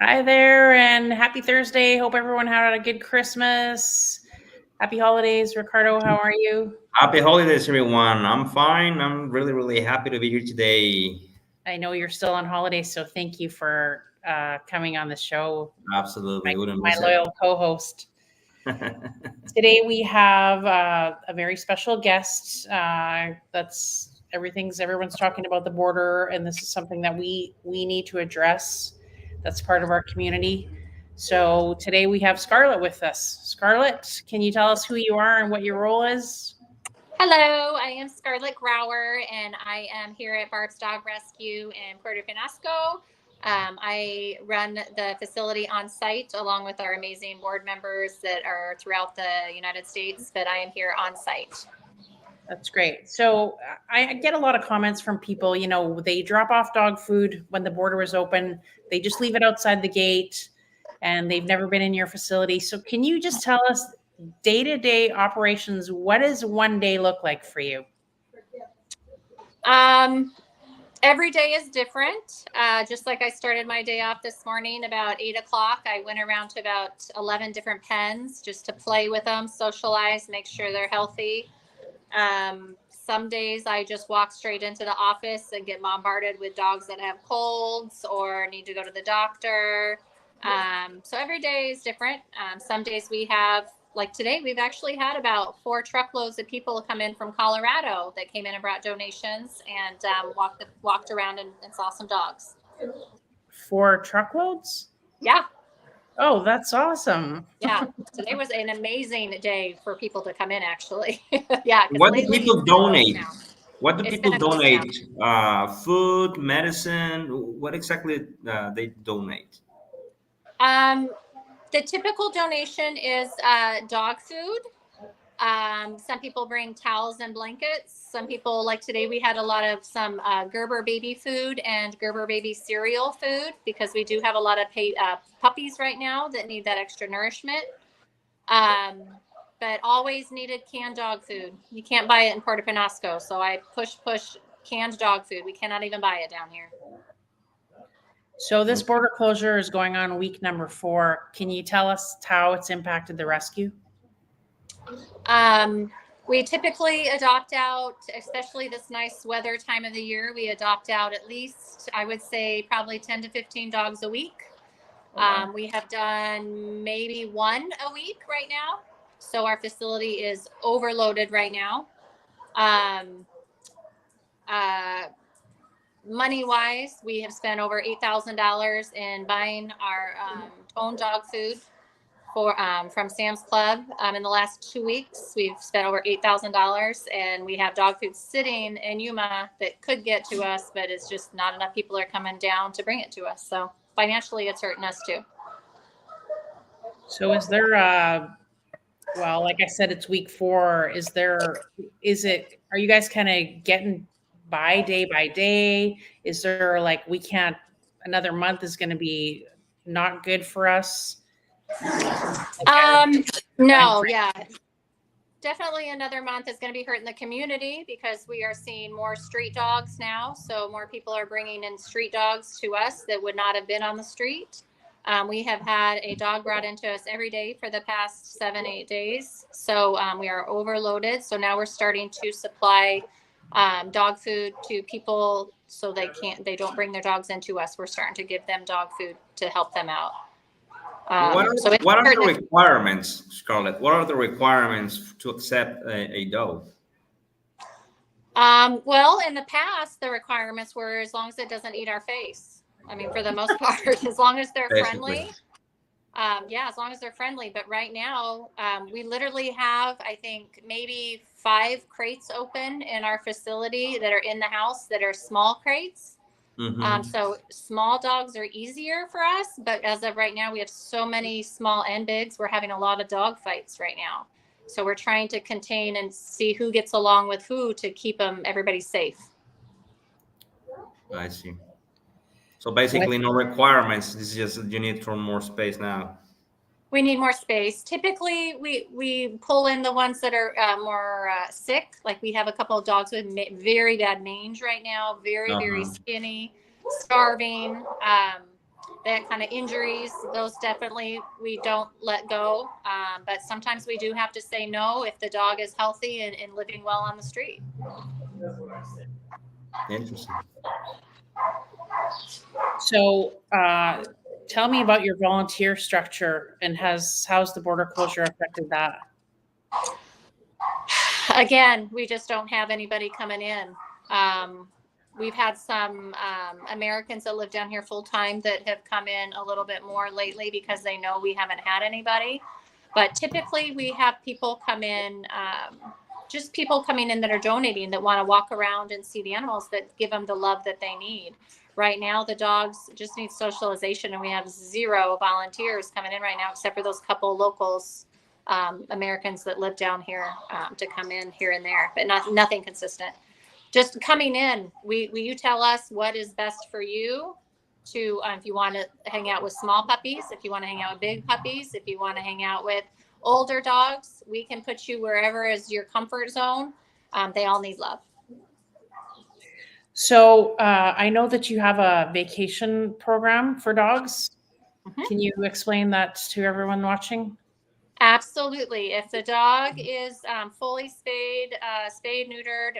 Hi there, and happy Thursday. Hope everyone had a good Christmas. Happy holidays. Ricardo, how are you? Happy holidays, everyone. I'm fine. I'm really, really happy to be here today. I know you're still on holidays, so thank you for coming on the show, Absolutely. Wouldn't my miss it. loyal co host. Today we have a very special guest. Everyone's talking about the border, and this is something that we need to address. That's part of our community. So today we have Scarlett with us. Scarlett, can you tell us who you are and what your role is? Hello, I am Scarlett Grauer, and I am here at Barb Dog Rescue in Puerto Penasco. I run the facility on site along with our amazing board members that are throughout the United States, but I am here on site. That's great. So I get a lot of comments from people, they drop off dog food when the border is open. They just leave it outside the gate and they've never been in your facility. So can you just tell us day-to-day operations? What does one day look like for you? Every day is different. Just like I started my day off this morning about 8 o'clock, I went around to about 11 different pens just to play with them, socialize, make sure they're healthy. Some days I just walk straight into the office and get bombarded with dogs that have colds or need to go to the doctor. So every day is different. Some days we have, like today, we've actually had about 4 truckloads of people come in from Colorado that came in and brought donations and walked around and saw some dogs. 4 truckloads? Yeah. Oh, that's awesome. Yeah. Today was an amazing day for people to come in, actually. Yeah. What do people donate? What do people donate? Food, medicine? What exactly they donate? The typical donation is dog food. Some people bring towels and blankets. Some people, like today, we had a lot of some Gerber baby food and Gerber baby cereal food because we do have a lot of puppies right now that need that extra nourishment. But always needed canned dog food. You can't buy it in Puerto Penasco, so I push canned dog food. We cannot even buy it down here. So this border closure is going on week number 4. Can you tell us how it's impacted the rescue? We typically adopt out, especially this nice weather time of the year, we adopt out at least, I would say, probably 10 to 15 dogs a week. We have done maybe 1 a week right now. So our facility is overloaded right now. Money-wise, we have spent over $8,000 in buying our own dog food from Sam's Club. In the last 2 weeks, we've spent over $8,000, and we have dog food sitting in Yuma that could get to us, but it's just not enough people are coming down to bring it to us. So financially, it's hurting us too. So is there well, like I said, it's week 4. Are you guys kind of getting by day? Is there like, another month is going to be not good for us? No, yeah. Definitely another month is going to be hurting the community because we are seeing more street dogs now. So more people are bringing in street dogs to us that would not have been on the street. We have had a dog brought into us every day for the past 7-8 days. So we are overloaded. So now we're starting to supply dog food to people so they don't bring their dogs into us. We're starting to give them dog food to help them out. What are the requirements, Scarlett? What are the requirements to accept a dog? Well, in the past, the requirements were as long as it doesn't eat our face. I mean, for the most part, as long as they're friendly. Yeah, as long as they're friendly. But right now, we literally have, I think, maybe 5 crates open in our facility that are in the house that are small crates. Mm-hmm. So small dogs are easier for us. But as of right now, we have so many small and bigs. We're having a lot of dog fights right now. So we're trying to contain and see who gets along with who to keep everybody safe. I see. So basically no requirements. It's just you need more space now. We need more space. Typically, we pull in the ones that are more sick. Like we have a couple of dogs with very bad mange right now, very skinny, starving. that kind of injuries, those definitely we don't let go. But sometimes we do have to say no if the dog is healthy and living well on the street. Interesting. So, tell me about your volunteer structure and how's the border closure affected that? Again, we just don't have anybody coming in. We've had some Americans that live down here full time that have come in a little bit more lately because they know we haven't had anybody. But typically we have people come in, just people coming in that are donating, that want to walk around and see the animals, that give them the love that they need. Right now, the dogs just need socialization, and we have 0 volunteers coming in right now, except for those couple locals, Americans that live down here, to come in here and there, but nothing consistent. Just coming in, you tell us what is best for you to, if you want to hang out with small puppies, if you want to hang out with big puppies, if you want to hang out with older dogs, we can put you wherever is your comfort zone. They all need love. So, I know that you have a vacation program for dogs. Mhm. Can you explain that to everyone watching? Absolutely. If the dog is fully spayed, neutered,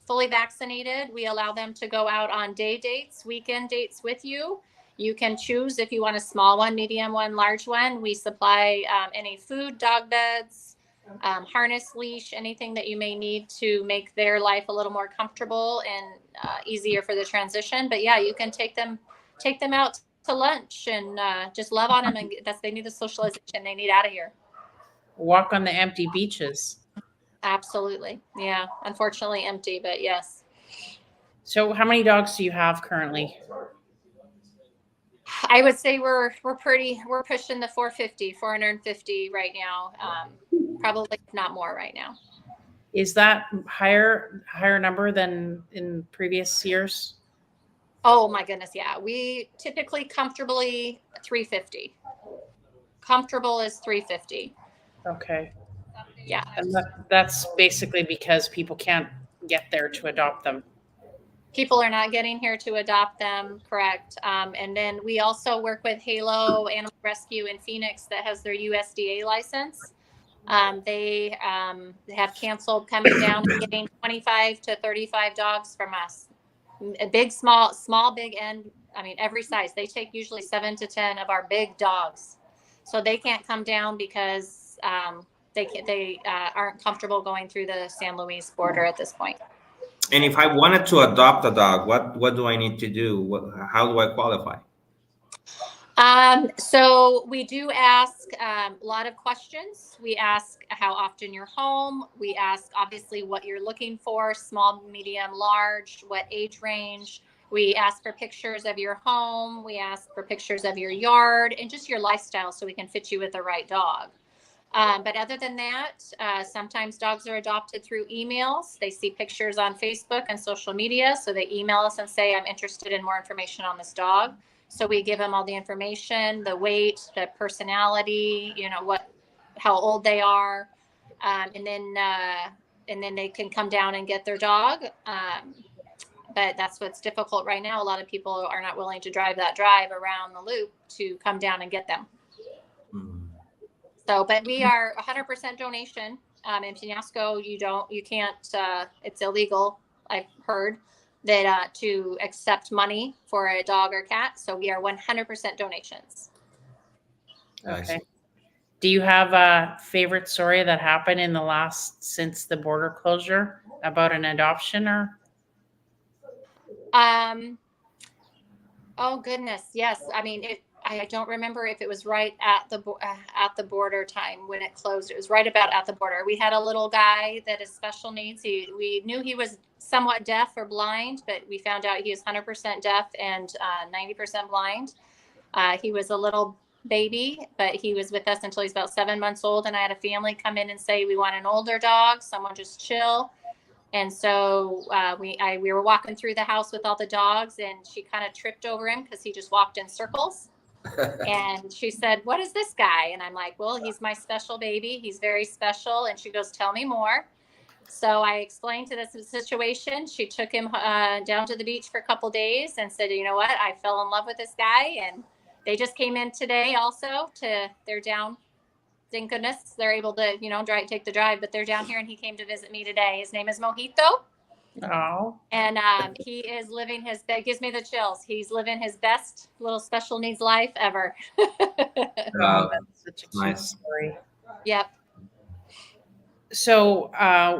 fully vaccinated, we allow them to go out on day dates, weekend dates with you. You can choose if you want a small one, medium one, large one. We supply any food, dog beds, harness, leash, anything that you may need to make their life a little more comfortable and easier for the transition. But yeah, you can take them out to lunch and just love on them, and they need the socialization, they need out of here. Walk on the empty beaches. Absolutely. Yeah, unfortunately empty, but yes. So, how many dogs do you have currently? I would say we're pushing the 450 right now, probably not more right now. Is that higher number than in previous years? Oh my goodness, yeah. We typically comfortably 350. Comfortable is 350. Okay. Yeah. And that's basically because people can't get there to adopt them. People are not getting here to adopt them, correct. And then we also work with Halo Animal Rescue in Phoenix that has their USDA license. They have canceled coming down and getting 25 to 35 dogs from us. Big, small, big, and I mean every size. They take usually 7 to 10 of our big dogs, so they can't come down because they aren't comfortable going through the San Luis border at this point. And if I wanted to adopt a dog, what do I need to do? How do I qualify? So we do ask a lot of questions. We ask how often you're home. We ask obviously what you're looking for, small, medium, large, what age range. We ask for pictures of your home. We ask for pictures of your yard and just your lifestyle so we can fit you with the right dog. But other than that, sometimes dogs are adopted through emails. They see pictures on Facebook and social media. So they email us and say, I'm interested in more information on this dog. So we give them all the information, the weight, the personality, how old they are. And then they can come down and get their dog. But that's what's difficult right now. A lot of people are not willing to drive that drive around the loop to come down and get them. So, but we are 100% donation. In Penasco, you can't, it's illegal, I've heard, that to accept money for a dog or cat. So we are 100% donations. Okay. Do you have a favorite story that happened since the border closure about an adoption or? Oh goodness, yes. I mean, I don't remember if it was right at the border time when it closed. It was right about at the border. We had a little guy that is special needs. We knew he was somewhat deaf or blind, but we found out he is 100% deaf and 90% blind. He was a little baby, but he was with us until he's about 7 months old. And I had a family come in and say, we want an older dog, someone just chill. And so we were walking through the house with all the dogs, and she kind of tripped over him because he just walked in circles. And she said, what is this guy? And I'm like, well, he's my special baby. He's very special. And she goes, tell me more. So I explained to this situation. She took him down to the beach for a couple days and said, you know what, I fell in love with this guy. And they just came in today also they're down. Thank goodness they're able to, take the drive, but they're down here and he came to visit me today. His name is Mojito. Oh. And he is living it gives me the chills. He's living his best little special needs life ever. Oh, that's such a cute Nice. story. Yep. So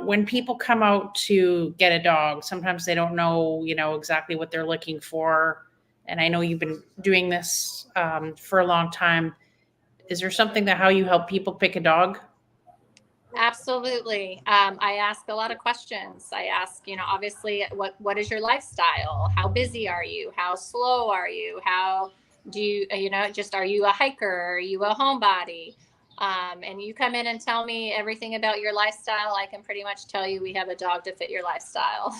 when people come out to get a dog, sometimes they don't know, exactly what they're looking for. And I know you've been doing this for a long time. Is there something how you help people pick a dog? Absolutely. I ask a lot of questions. I ask, obviously, what is your lifestyle? How busy are you? How slow are you? How do you, are you a hiker? Are you a homebody? And you come in and tell me everything about your lifestyle. I can pretty much tell you we have a dog to fit your lifestyle.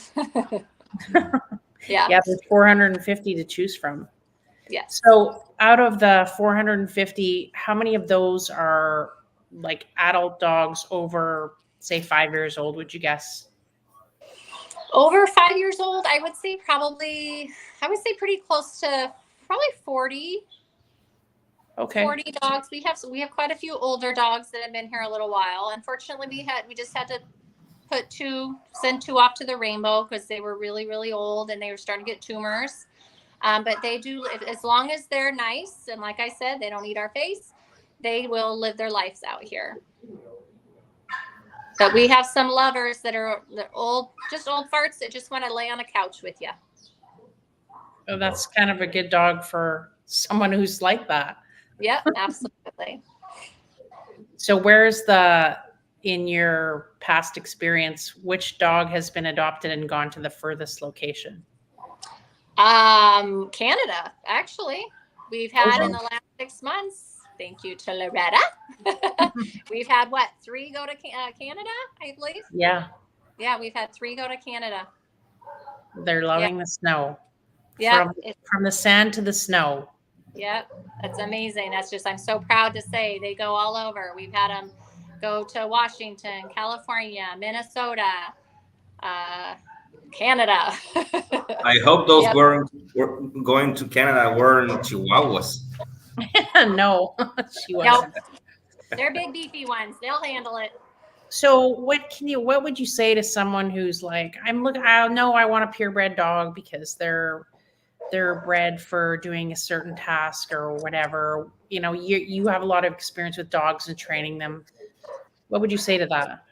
Yeah. Yeah, there's 450 to choose from. Yes. So out of the 450, how many of those are like adult dogs over, say, 5 years old, would you guess? Over 5 years old, I would say pretty close to probably 40. Okay. 40 dogs. We have quite a few older dogs that have been here a little while. Unfortunately, we just had to send two off to the rainbow because they were really, really old and they were starting to get tumors. But they do, as long as they're nice, and like I said, they don't eat our face, they will live their lives out here. But we have some lovers they're old farts that just want to lay on a couch with you. Oh, that's kind of a good dog for someone who's like that. Yep, absolutely. So in your past experience, which dog has been adopted and gone to the furthest location? Canada, actually. We've had in the last 6 months, thank you to Loretta. We've had 3 go to Canada, I believe. Yeah. Yeah, we've had 3 go to Canada. They're loving the snow. Yeah. From the sand to the snow. Yep, that's amazing. I'm so proud to say they go all over. We've had them go to Washington, California, Minnesota, Canada. I hope those were going to Canada weren't Chihuahuas. No, she wasn't. Nope. They're big beefy ones. They'll handle it. So what would you say to someone who's like, I know I want a purebred dog because they're bred for doing a certain task or whatever. You have a lot of experience with dogs and training them. What would you say to that?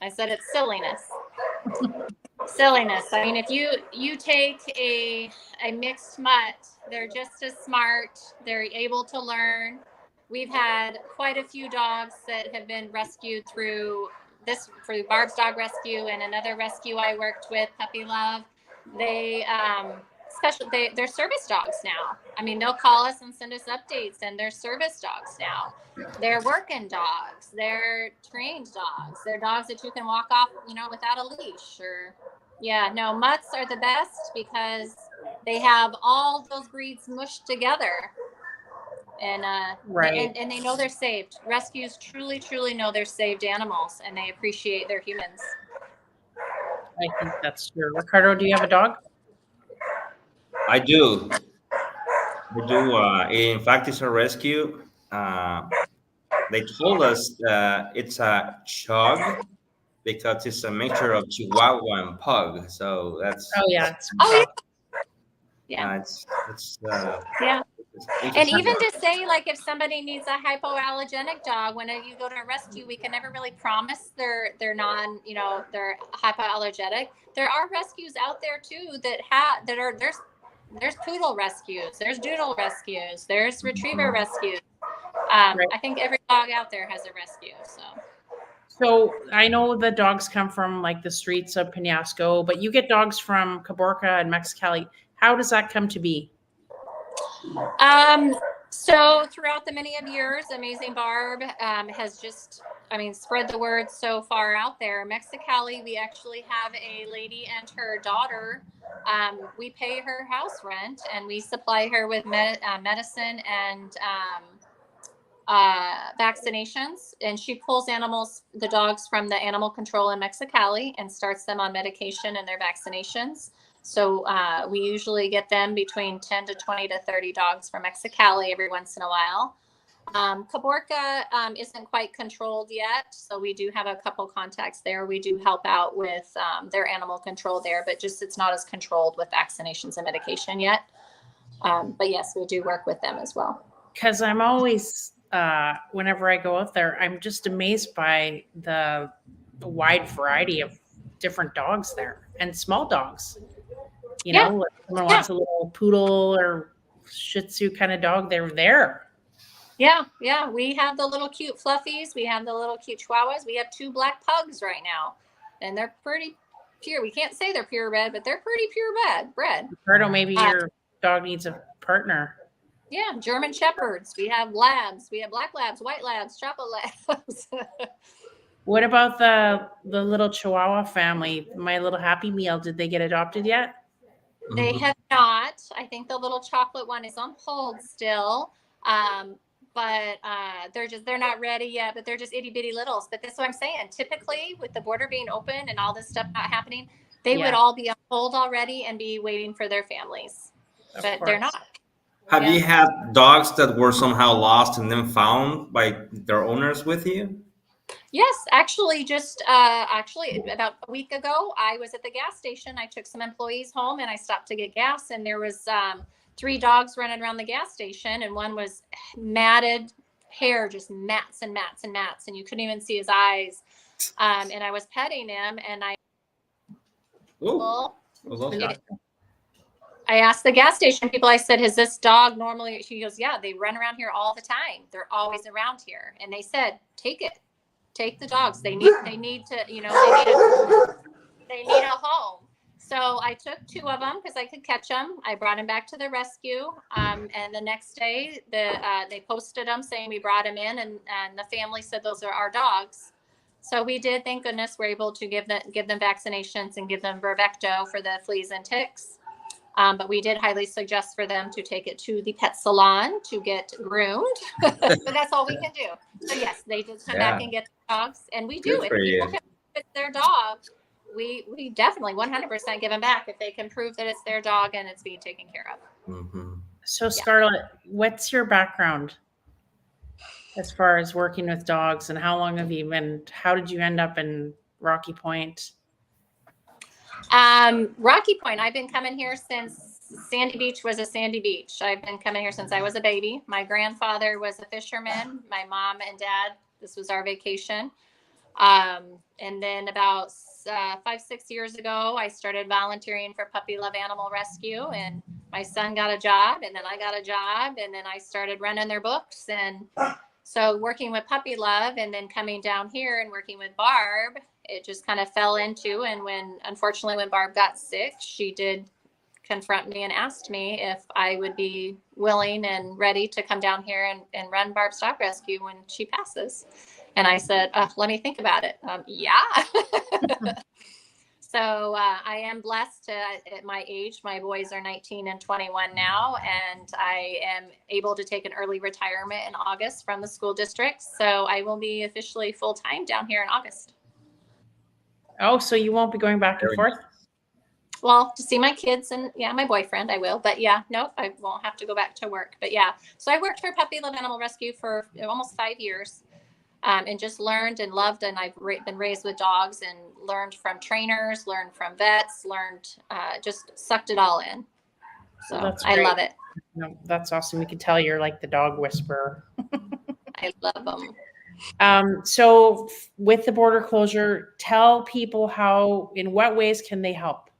I said it's silliness. Silliness. I mean, if you take a mixed mutt, they're just as smart. They're able to learn. We've had quite a few dogs that have been rescued through Barb's Dog Rescue and another rescue I worked with, Puppy Love. They're service dogs now. I mean, they'll call us and send us updates, and they're service dogs now. They're working dogs. They're trained dogs. They're dogs that you can walk off, without a leash. Mutts are the best because they have all those breeds mushed together. And right. And they know they're saved. Rescues truly know they're saved animals, and they appreciate their humans. I think that's true. Ricardo, do you have a dog? I do. In fact, it's a rescue. They told us it's a chug because it's a mixture of Chihuahua and Pug. So that's. Oh yeah. Yeah. It's yeah. And even to say, like, if somebody needs a hypoallergenic dog, when you go to a rescue, we can never really promise they're hypoallergenic. There are rescues out there too there's poodle rescues, there's doodle rescues, there's retriever rescues. I think every dog out there has a rescue. So I know the dogs come from like the streets of Penasco, but you get dogs from Caborca and Mexicali. How does that come to be? So throughout the many of years, Amazing Barb has spread the word so far out there. Mexicali, we actually have a lady and her daughter. We pay her house rent and we supply her with medicine and vaccinations, and she pulls the dogs from the animal control in Mexicali and starts them on medication and their vaccinations. So we usually get them between 10 to 20 to 30 dogs from Mexicali every once in a while. Caborca isn't quite controlled yet, so we do have a couple contacts there. We do help out with their animal control there, but just it's not as controlled with vaccinations and medication yet. But yes, we do work with them as well. Because I'm always, whenever I go out there, I'm just amazed by the wide variety of different dogs there and small dogs. You know, if someone wants a little poodle or Shih Tzu kind of dog, they're there. Yeah. We have the little cute fluffies. We have the little cute chihuahuas. We have 2 black pugs right now, and they're pretty pure. We can't say they're purebred, but they're pretty purebred. Ricardo, maybe your dog needs a partner. Yeah, German Shepherds. We have labs. We have black labs, white labs, chocolate labs. What about the little Chihuahua family? My Little Happy Meal, did they get adopted yet? They have not. I think the little chocolate one is on hold still. But they're not ready yet, but they're just itty bitty littles. But that's what I'm saying. Typically with the border being open and all this stuff not happening, they would all be on hold already and be waiting for their families, but they're not. Have you had dogs that were somehow lost and then found by their owners with you? Yes, actually, about a week ago, I was at the gas station. I took some employees home and I stopped to get gas, and there was 3 dogs running around the gas station, and one was matted hair, just mats and mats and mats, and you couldn't even see his eyes. And I was petting him, and I asked the gas station people, I said, has this dog normally? She goes, yeah, they run around here all the time. They're always around here. And they said, take the dogs. They need to, they need a home. So I took 2 of them because I could catch them. I brought them back to the rescue. And the next day they posted them saying we brought them in, and the family said, those are our dogs. So we did, thank goodness, we're able to give them vaccinations and give them Bravecto for the fleas and ticks. But we did highly suggest for them to take it to the pet salon to get groomed. But that's all we can do. So yes, they did come back and get the dogs, and we do. If people can prove it's their dog, we definitely 100% give them back if they can prove that it's their dog and it's being taken care of. Mm-hmm. So Scarlett, what's your background as far as working with dogs, and how long have you been? How did you end up in Rocky Point? Rocky Point, I've been coming here since Sandy Beach was a sandy beach. I've been coming here since I was a baby. My grandfather was a fisherman. My mom and dad, this was our vacation. And then about 5-6 years ago, I started volunteering for Puppy Love Animal Rescue, and my son got a job, and then I got a job, and then I started running their books. And so working with Puppy Love and then coming down here and working with Barb, it just kind of fell into. And unfortunately, when Barb got sick, she did confront me and asked me if I would be willing and ready to come down here and run Barb's Dog Rescue when she passes. And I said, let me think about it. Yeah. So I am blessed at my age. My boys are 19 and 21 now, and I am able to take an early retirement in August from the school district. So I will be officially full-time down here in August. Oh, so you won't be going back and forth? Well, to see my kids and my boyfriend, I will. But no, I won't have to go back to work. But so I worked for Puppy Love Animal Rescue for almost 5 years. And just learned and loved, and I've been raised with dogs and learned from trainers, learned from vets, just sucked it all in. So I love it. No, that's awesome. We can tell you're like the dog whisperer. I love them. So with the border closure, tell people in what ways can they help?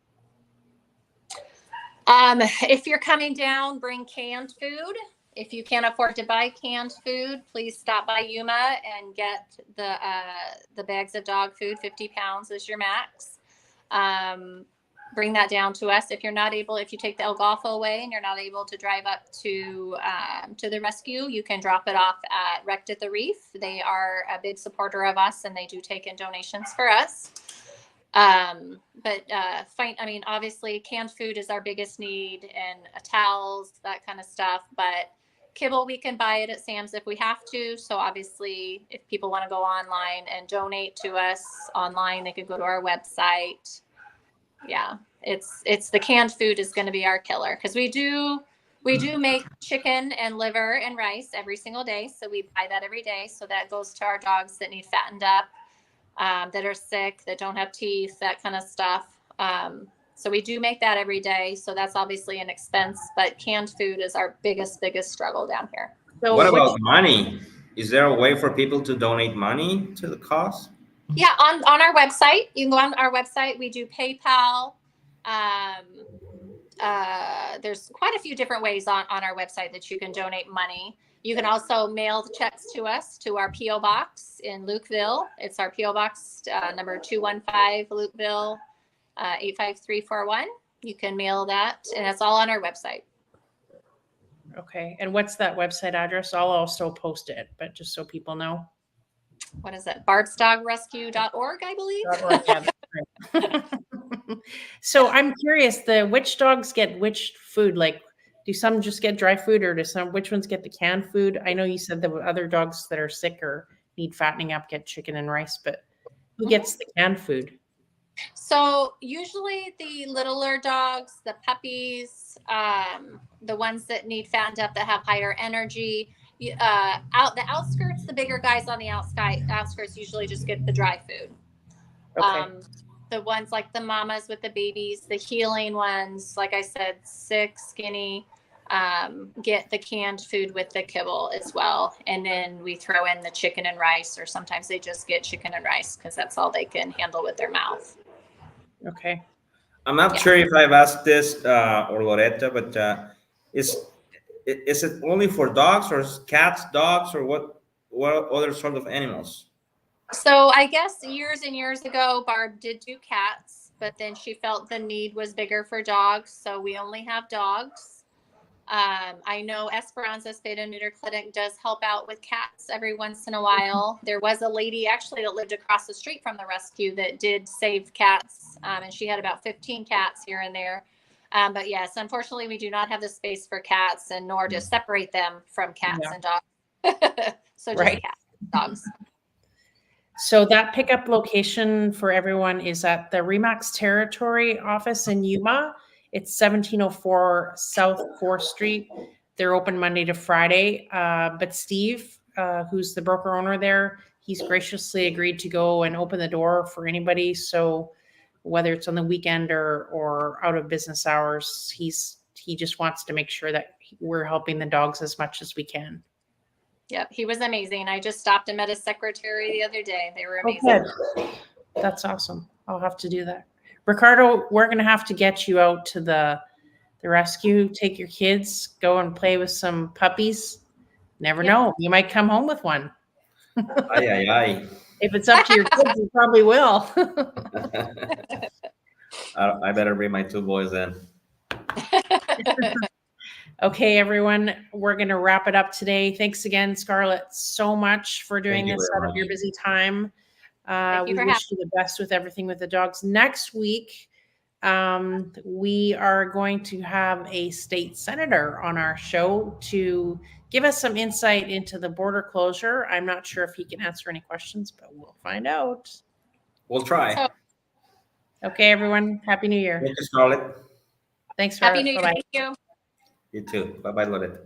If you're coming down, bring canned food. If you can't afford to buy canned food, please stop by Yuma and get the bags of dog food. 50 pounds is your max. Bring that down to us. If you take the El Golfo away and you're not able to drive up to the rescue, you can drop it off at Wrecked at the Reef. They are a big supporter of us, and they do take in donations for us. Obviously canned food is our biggest need, and towels, that kind of stuff. But Kibble, we can buy it at Sam's if we have to. So obviously, if people want to go online and donate to us online, they could go to our website. Yeah, it's the canned food is going to be our killer, because we do make chicken and liver and rice every single day. So we buy that every day. So that goes to our dogs that need fattened up, that are sick, that don't have teeth, that kind of stuff. So we do make that every day. So that's obviously an expense, but canned food is our biggest struggle down here. So What about money? Is there a way for people to donate money to the cause? Yeah, on our website, you can go on our website. We do PayPal. There's quite a few different ways on our website that you can donate money. You can also mail the checks to us to our P.O. Box in Lukeville. It's our P.O. Box number 215 Lukeville 85341. You can mail that, and it's all on our website. Okay, and what's that website address? I'll also post it, but just so people know. What is it? barbsdogrescue.org, I believe. Yeah, that's right. So I'm curious, which dogs get which food? Like, do some just get dry food, or which ones get the canned food? I know you said that other dogs that are sick or need fattening up get chicken and rice, but who gets the canned food? So usually the littler dogs, the puppies, the ones that need fattened up, that have higher energy, out the outskirts, the bigger guys on the outskirts usually just get the dry food. Okay. The ones like the mamas with the babies, the healing ones, like I said, sick, skinny, get the canned food with the kibble as well. And then we throw in the chicken and rice, or sometimes they just get chicken and rice because that's all they can handle with their mouth. Okay. I'm not sure if I've asked this or Loretta, but is it only for dogs or cats, dogs, or what other sort of animals? So I guess years and years ago, Barb did do cats, but then she felt the need was bigger for dogs. So we only have dogs. I know Esperanza Spay and Neuter Clinic does help out with cats every once in a while. There was a lady actually that lived across the street from the rescue that did save cats, and she had about 15 cats here and there. But yes, unfortunately, we do not have the space for cats, and nor to separate them from cats and dogs. So just cats, dogs. So that pickup location for everyone is at the Remax Territory office in Yuma. It's 1704 South 4th Street. They're open Monday to Friday. But Steve, who's the broker owner there, he's graciously agreed to go and open the door for anybody. So whether it's on the weekend or out of business hours, he just wants to make sure that we're helping the dogs as much as we can. Yep, he was amazing. I just stopped and met his secretary the other day. They were amazing. Okay. That's awesome. I'll have to do that. Ricardo, we're going to have to get you out to the rescue. Take your kids, go and play with some puppies. Never know. You might come home with one. Aye, aye, aye. If it's up to your kids, you probably will. I better bring my two boys then. Okay, everyone, we're going to wrap it up today. Thanks again, Scarlett, so much for doing this out of your busy time. We wish you the best with everything with the dogs. Next week, we are going to have a state senator on our show to give us some insight into the border closure. I'm not sure if he can answer any questions, but we'll find out. We'll try. Okay, everyone. Happy New Year. Thank you, Scarlett. Thanks, Scarlett. Happy New Year. Bye-bye. Thank you. You too. Bye-bye, Loretta.